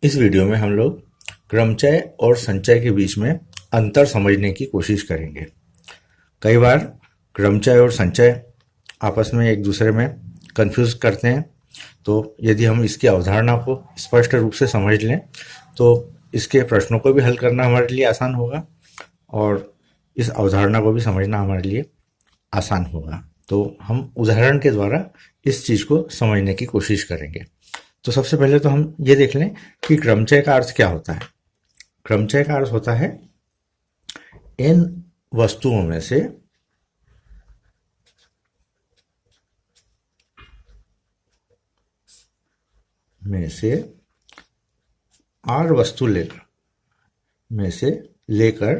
इस वीडियो में हम लोग क्रमचय और संचय के बीच में अंतर समझने की कोशिश करेंगे। कई बार क्रमचय और संचय आपस में एक दूसरे में कंफ्यूज करते हैं, तो यदि हम इसकी अवधारणा को स्पष्ट रूप से समझ लें तो इसके प्रश्नों को भी हल करना हमारे लिए आसान होगा और इस अवधारणा को भी समझना हमारे लिए आसान होगा। तो हम उदाहरण के द्वारा इस चीज़ को समझने की कोशिश करेंगे। तो सबसे पहले तो हम ये देख लें कि क्रमचय का अर्थ क्या होता है। क्रमचय का अर्थ होता है इन वस्तुओं में से आर वस्तु लेकर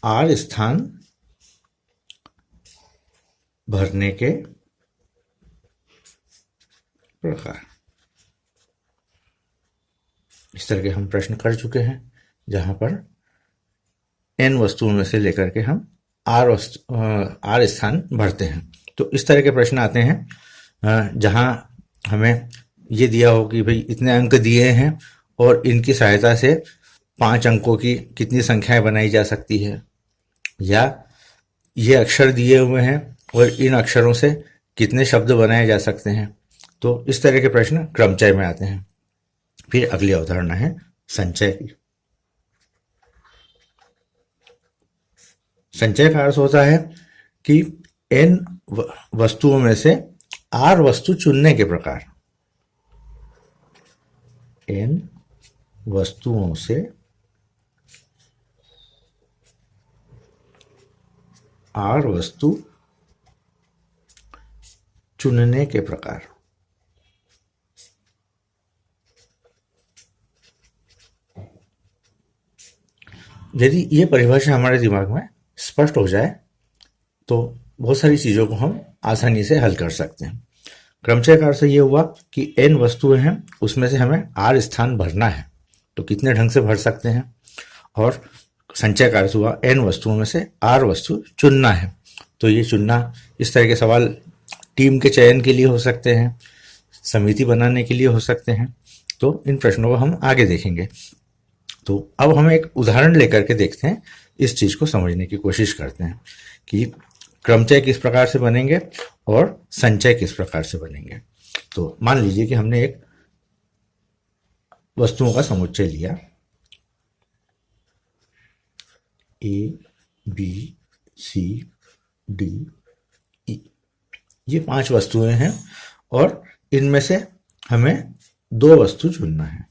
आर स्थान भरने के प्रकार। इस तरह के हम प्रश्न कर चुके हैं जहां पर n वस्तुओं में से लेकर के हम आर स्थान भरते हैं। तो इस तरह के प्रश्न आते हैं जहां हमें ये दिया हो कि भाई इतने अंक दिए हैं और इनकी सहायता से 5 अंकों की कितनी संख्याएं बनाई जा सकती है, या ये अक्षर दिए हुए हैं और इन अक्षरों से कितने शब्द बनाए जा सकते हैं। तो इस तरह के प्रश्न क्रमचय में आते हैं। फिर अगली अवधारणा है संचय की। संचय का अर्थ होता है कि n वस्तुओं में से r वस्तु चुनने के प्रकार। n वस्तुओं से r वस्तु चुनने के प्रकार। यदि ये परिभाषा हमारे दिमाग में स्पष्ट हो जाए तो बहुत सारी चीज़ों को हम आसानी से हल कर सकते हैं। क्रमचय का अर्थ ये हुआ कि n वस्तुएं हैं, उसमें से हमें r स्थान भरना है, तो कितने ढंग से भर सकते हैं। और संचय का अर्थ हुआ n वस्तुओं में से r वस्तु चुनना है, तो ये चुनना इस तरह के सवाल टीम के चयन के लिए हो सकते हैं, समिति बनाने के लिए हो सकते हैं। तो इन प्रश्नों को हम आगे देखेंगे। तो अब हम एक उदाहरण लेकर के देखते हैं, इस चीज को समझने की कोशिश करते हैं कि क्रमचय किस प्रकार से बनेंगे और संचय किस प्रकार से बनेंगे। तो मान लीजिए कि हमने एक वस्तुओं का समुच्चय लिया, A B C D E, ये 5 वस्तुएं हैं और इनमें से हमें 2 वस्तु चुनना है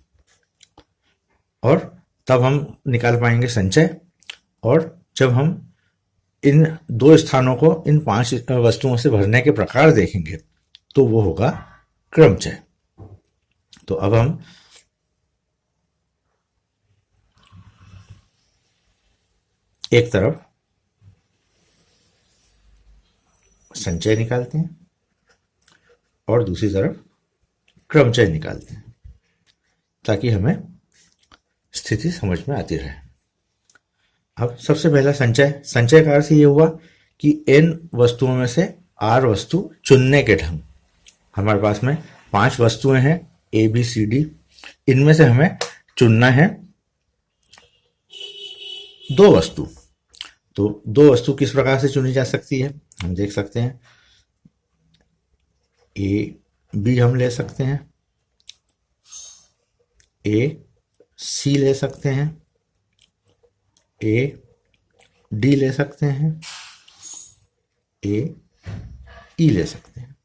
और तब हम निकाल पाएंगे संचय। और जब हम इन 2 स्थानों को इन 5 वस्तुओं से भरने के प्रकार देखेंगे तो वो होगा क्रमचय। तो अब हम एक तरफ संचय निकालते हैं और दूसरी तरफ क्रमचय निकालते हैं, ताकि हमें स्थिति समझ में आती रहे। अब सबसे पहला संचय का अर्थ ये हुआ कि n वस्तुओं में से r वस्तु चुनने के ढंग। हमारे पास में 5 वस्तुएं हैं ए बी सी डी, इनमें से हमें चुनना है 2 वस्तु। तो 2 वस्तु किस प्रकार से चुनी जा सकती है हम देख सकते हैं। ए बी हम ले सकते हैं, ए सी ले सकते हैं, ए डी ले सकते हैं, ए ई ले सकते हैं।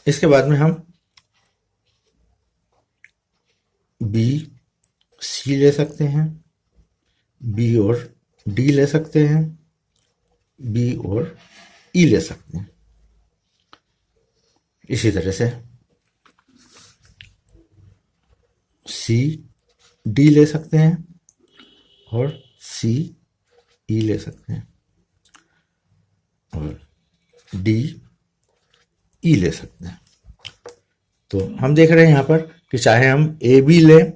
इसके बाद में हम बी सी ले सकते हैं, बी और डी ले सकते हैं, बी और ई ले सकते हैं। इसी तरह से सी डी ले सकते हैं और सी ई ले सकते हैं और डी ई ले सकते हैं। तो हम देख रहे हैं यहाँ पर कि चाहे हम ए बी लें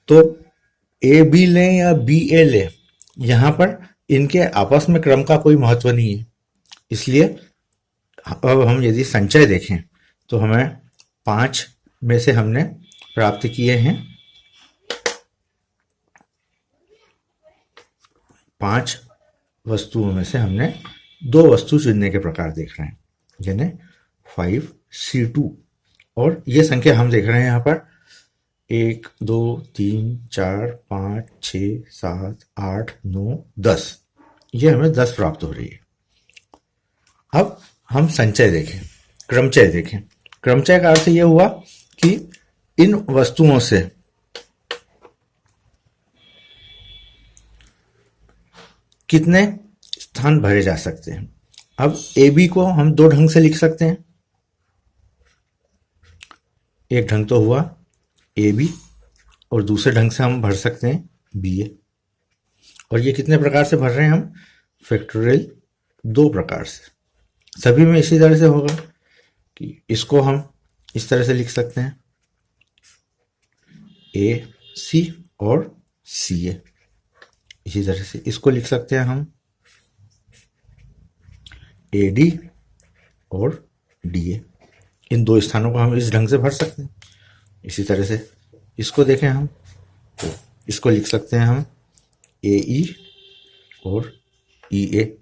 तो ए बी लें या बी ए लें, यहाँ पर इनके आपस में क्रम का कोई महत्व नहीं है। इसलिए अब हम यदि संचय देखें तो हमें 5 में से हमने प्राप्त किए हैं 5 वस्तुओं में से हमने 2 वस्तु चुनने के प्रकार देख रहे हैं, यानी 5C2। और ये संख्या हम देख रहे हैं यहाँ पर 1 2 3 4 5 6 7 8 9 10, ये हमें 10 प्राप्त हो रही है। अब हम संचय देखें, क्रमचय देखें। क्रमचय का अर्थ यह हुआ कि इन वस्तुओं से कितने स्थान भरे जा सकते हैं। अब ए बी को हम 2 ढंग से लिख सकते हैं। एक ढंग तो हुआ ए बी, और दूसरे ढंग से हम भर सकते हैं बी ए। और ये कितने प्रकार से भर रहे हैं हम? फैक्टोरियल 2 प्रकार से। सभी में इसी तरह से होगा कि इसको हम इस तरह से लिख सकते हैं ए सी और सी ए। इसी तरह से इसको लिख सकते हैं हम ए डी और डी ए। इन 2 स्थानों को हम इस ढंग से भर सकते हैं। इसी तरह से इसको देखें हम, तो इसको लिख सकते हैं हम ए ई और ई ए।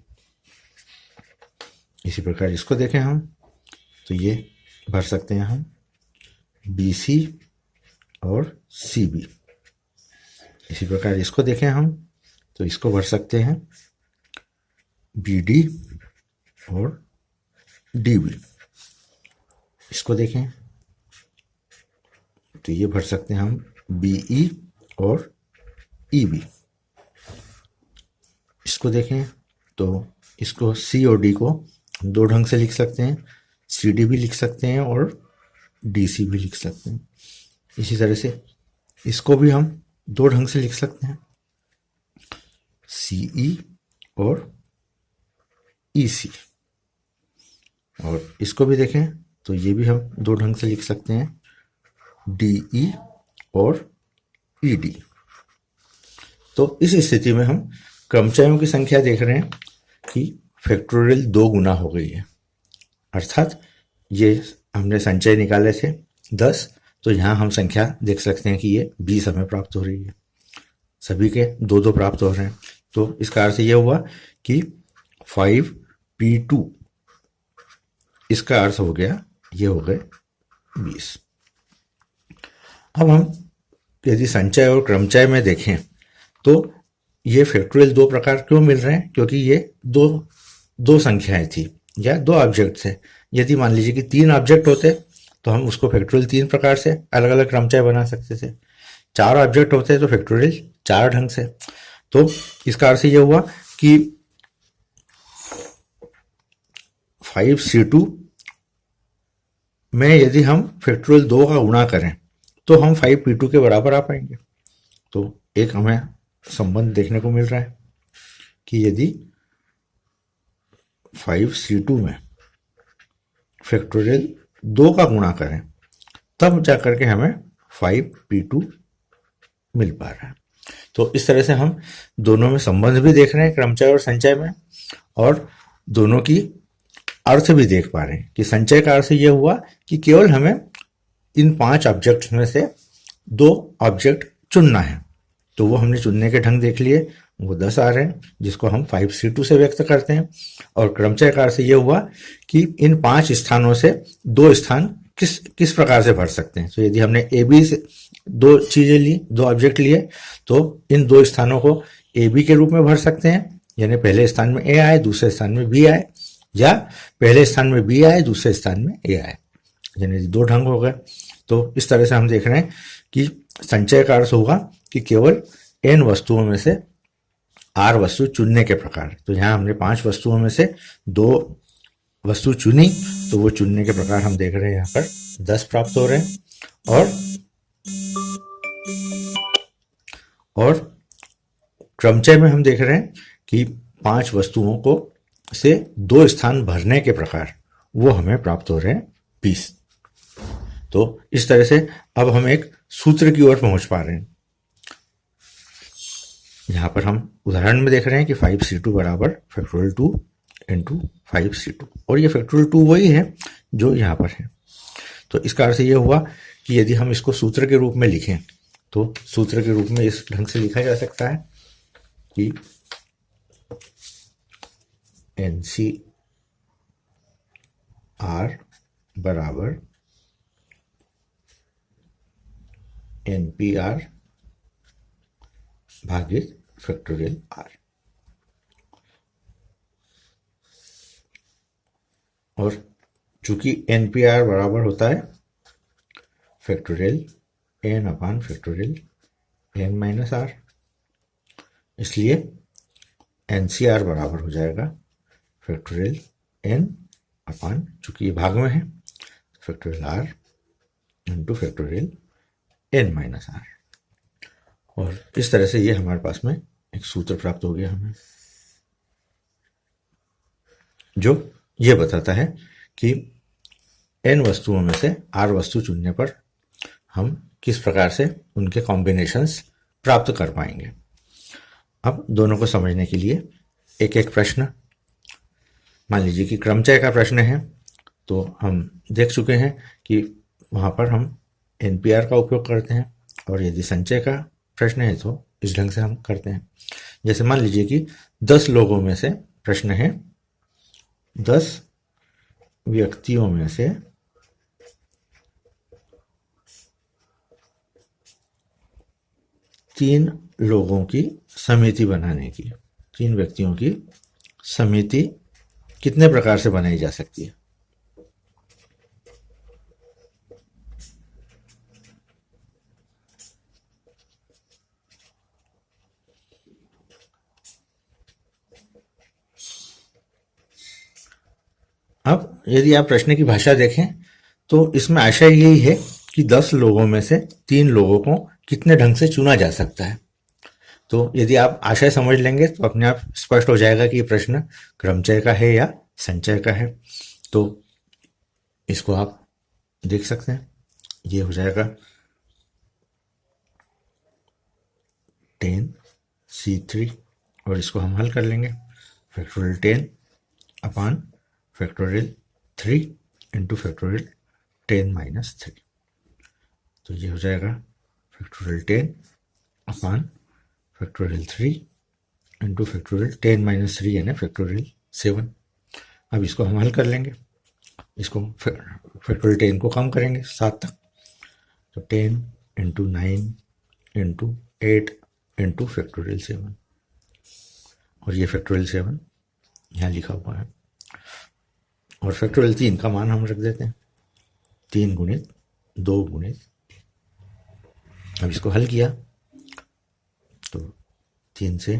इसी प्रकार इसको देखें हम, तो ये भर सकते हैं हम बी सी और सी बी। इसी प्रकार इसको देखें हम, तो इसको भर सकते हैं बी डी और डी बी। इसको देखें तो ये भर सकते हैं हम बी ई और ई बी। इसको देखें तो इसको सी और डी को 2 ढंग से लिख सकते हैं, सी डी भी लिख सकते हैं और डी सी भी लिख सकते हैं। इसी तरह से इसको भी हम 2 ढंग से लिख सकते हैं, सी ई और ई सी। और इसको भी देखें तो ये भी हम 2 ढंग से लिख सकते हैं, डी ई और ई डी। तो इस स्थिति में हम क्रमचयों की संख्या देख रहे हैं कि फैक्टोरियल 2 गुना हो गई है। अर्थात ये हमने संचय निकाले थे 10, तो यहाँ हम संख्या देख सकते हैं कि ये 20 हमें प्राप्त हो रही है। सभी के 2-2 प्राप्त हो रहे हैं। तो इसका अर्थ यह हुआ कि 5P2, इसका अर्थ हो गया, ये हो गए 20। अब हम यदि संचय और क्रमचय में देखें तो ये फैक्टोरियल 2 प्रकार क्यों मिल रहे हैं? क्योंकि ये दो संख्याएं थी या 2 ऑब्जेक्ट थे। यदि मान लीजिए कि 3 ऑब्जेक्ट होते तो हम उसको फैक्टोरियल 3 प्रकार से अलग अलग क्रमचय बना सकते थे। 4 ऑब्जेक्ट होते तो फैक्टोरियल 4 ढंग से। तो इसका अर्थ यह हुआ कि 5C2 में यदि हम फैक्टोरियल 2 का गुणा करें तो हम 5P2 के बराबर आ पाएंगे। तो एक हमें संबंध देखने को मिल रहा है कि यदि 5C2 में फैक्टोरियल 2 का गुणा करें तब जाकर के हमें 5P2 मिल पा रहा है। तो इस तरह से हम दोनों में संबंध भी देख रहे हैं क्रमचय और संचय में, और दोनों की अर्थ भी देख पा रहे हैं कि संचय का अर्थ यह हुआ कि केवल हमें इन 5 ऑब्जेक्ट्स में से 2 ऑब्जेक्ट चुनना है। तो वो हमने चुनने के ढंग देख लिए, वो 10 आ रहे हैं जिसको हम 5C2 से व्यक्त करते हैं। और क्रमचय का अर्थ यह हुआ कि इन 5 स्थानों से 2 स्थान किस प्रकार से भर सकते हैं। तो यदि हमने ए बी से 2 चीजें ली, 2 ऑब्जेक्ट लिए, तो इन 2 स्थानों को ए बी के रूप में भर सकते हैं, यानी पहले स्थान में ए आए, दूसरे स्थान में बी आए, या पहले स्थान में बी आए, दूसरे स्थान में ए आए, यानी 2 ढंग हो गए। तो इस तरह से हम देख रहे हैं कि संचय का अर्थ होगा कि केवल n वस्तुओं में से r वस्तु चुनने के प्रकार। तो यहाँ हमने 5 वस्तुओं में से 2 वस्तु चुनी, तो वो चुनने के प्रकार हम देख रहे हैं यहाँ पर 10 प्राप्त हो रहे हैं। और क्रमचय में हम देख रहे हैं कि 5 वस्तुओं को से 2 स्थान भरने के प्रकार वो हमें प्राप्त हो रहे हैं 20। तो इस तरह से अब हम एक सूत्र की ओर पहुंच पा रहे हैं। यहां पर हम उदाहरण में देख रहे हैं कि 5C2 बराबर फैक्टोरियल 2 इंटू 5C2, और ये फैक्टोरियल 2 वही है जो यहाँ पर है। तो इसका अर्थ ये हुआ कि यदि हम इसको सूत्र के रूप में लिखें तो सूत्र के रूप में इस ढंग से लिखा जा सकता है कि NCR बराबर NPR भागित फैक्टोरियल R। और चूंकि NPR बराबर होता है फैक्टोरियल N अपान फैक्टोरियल N माइनस R, इसलिए NCR बराबर हो जाएगा फैक्टोरियल N अपान, चूंकि ये भाग में है, factorial R into factorial N minus R। और इस तरह से ये हमारे पास में एक सूत्र प्राप्त हो गया हमें, जो ये बताता है कि n वस्तुओं में से R वस्तु चुनने पर हम किस प्रकार से उनके कॉम्बिनेशंस प्राप्त कर पाएंगे। अब दोनों को समझने के लिए एक एक प्रश्न, मान लीजिए कि क्रमचय का प्रश्न है, तो हम देख चुके हैं कि वहाँ पर हम NPR का उपयोग करते हैं, और यदि संचय का प्रश्न है तो इस ढंग से हम करते हैं। जैसे मान लीजिए कि 10 लोगों में से प्रश्न है, 10 व्यक्तियों में से 3 लोगों की समिति बनाने की, 3 व्यक्तियों की समिति कितने प्रकार से बनाई जा सकती है। अब यदि आप प्रश्न की भाषा देखें तो इसमें आशय यही है कि 10 लोगों में से 3 लोगों को कितने ढंग से चुना जा सकता है। तो यदि आप आशय समझ लेंगे तो अपने आप स्पष्ट हो जाएगा कि ये प्रश्न क्रमचय का है या संचय का है। तो इसको आप देख सकते हैं, ये हो जाएगा 10C3, और इसको हम हल कर लेंगे, फैक्टोरियल 10 अपान फैक्टोरियल 3 इंटू फैक्टोरियल 10 माइनस 3। तो ये हो जाएगा फैक्टोरियल 10 अपान फैक्टोरियल 3 इंटू फैक्टोरियल 10 माइनस 3 यानी फैक्टोरियल 7। अब इसको हम हल कर लेंगे, इसको फैक्टोरियल 10 को कम करेंगे 7 तक, तो 10 इंटू 9 इंटू 8 इंटू फैक्टोरियल 7, और ये फैक्टोरियल 7 यहाँ लिखा हुआ है। और फैक्टोरियल 3 का मान हम रख देते हैं 3 गुणित 2 गुणित, अब इसको हल किया तो 3 से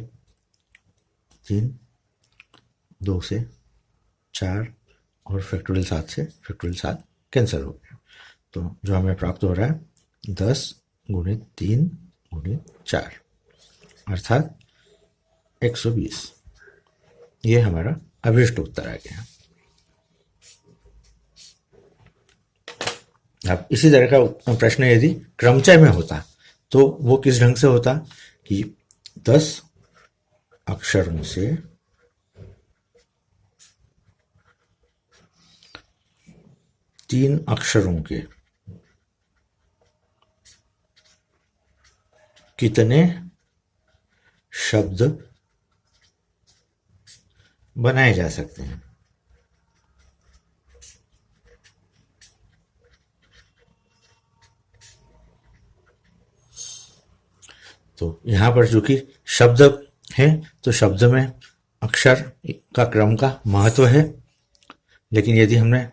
3, 2 से 4 और फैक्टोरियल 7 से फैक्टोरियल 7 कैंसिल हो गया। तो जो हमें प्राप्त हो रहा है 10 गुणित 3 गुणित 4 अर्थात 120, ये हमारा अभिष्ट उत्तर आ गया। अब इसी तरह का प्रश्न यदि क्रमचय में होता तो वो किस ढंग से होता कि 10 अक्षरों से 3 अक्षरों के कितने शब्द बनाए जा सकते हैं। तो यहां पर जो कि शब्द है तो शब्द में अक्षर का क्रम का महत्व है, लेकिन यदि हमने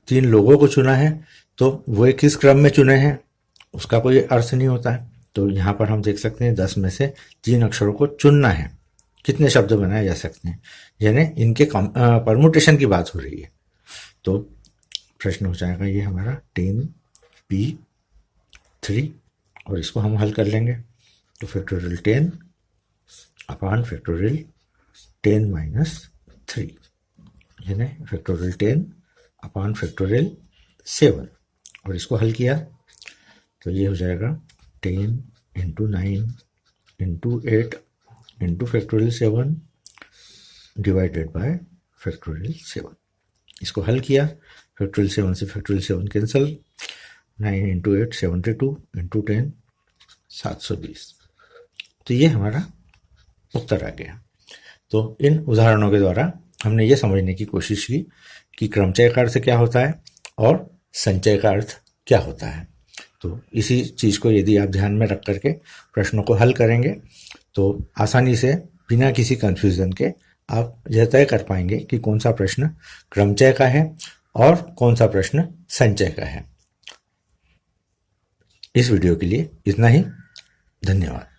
3 लोगों को चुना है तो वो किस क्रम में चुने हैं उसका कोई अर्थ नहीं होता है। तो यहाँ पर हम देख सकते हैं 10 में से 3 अक्षरों को चुनना है, कितने शब्द बनाए जा सकते हैं, यानी इनके परमुटेशन की बात हो रही है। तो प्रश्न हो जाएगा ये हमारा 10p3, और इसको हम हल कर लेंगे तो फैक्टोरियल 10 अपान फैक्टोरियल 10 माइनस 3 यानी फैक्टोरियल 10 अपान फैक्टोरियल 7, और इसको हल किया तो ये हो जाएगा 10 into 9 into 8 into factorial 7 divided by factorial 7। इसको हल किया, फैक्टोरियल 7 से फैक्टोरियल 7 कैंसिल, 9 इंटू 8 72 इंटू 10 720। तो ये हमारा उत्तर आ गया। तो इन उदाहरणों के द्वारा हमने ये समझने की कोशिश की कि क्रमचय का अर्थ क्या होता है और संचय का अर्थ क्या होता है। तो इसी चीज़ को यदि आप ध्यान में रख करके प्रश्नों को हल करेंगे तो आसानी से बिना किसी कंफ्यूजन के आप यह तय कर पाएंगे कि कौन सा प्रश्न क्रमचय का है और कौन सा प्रश्न संचय का है। इस वीडियो के लिए इतना ही। धन्यवाद।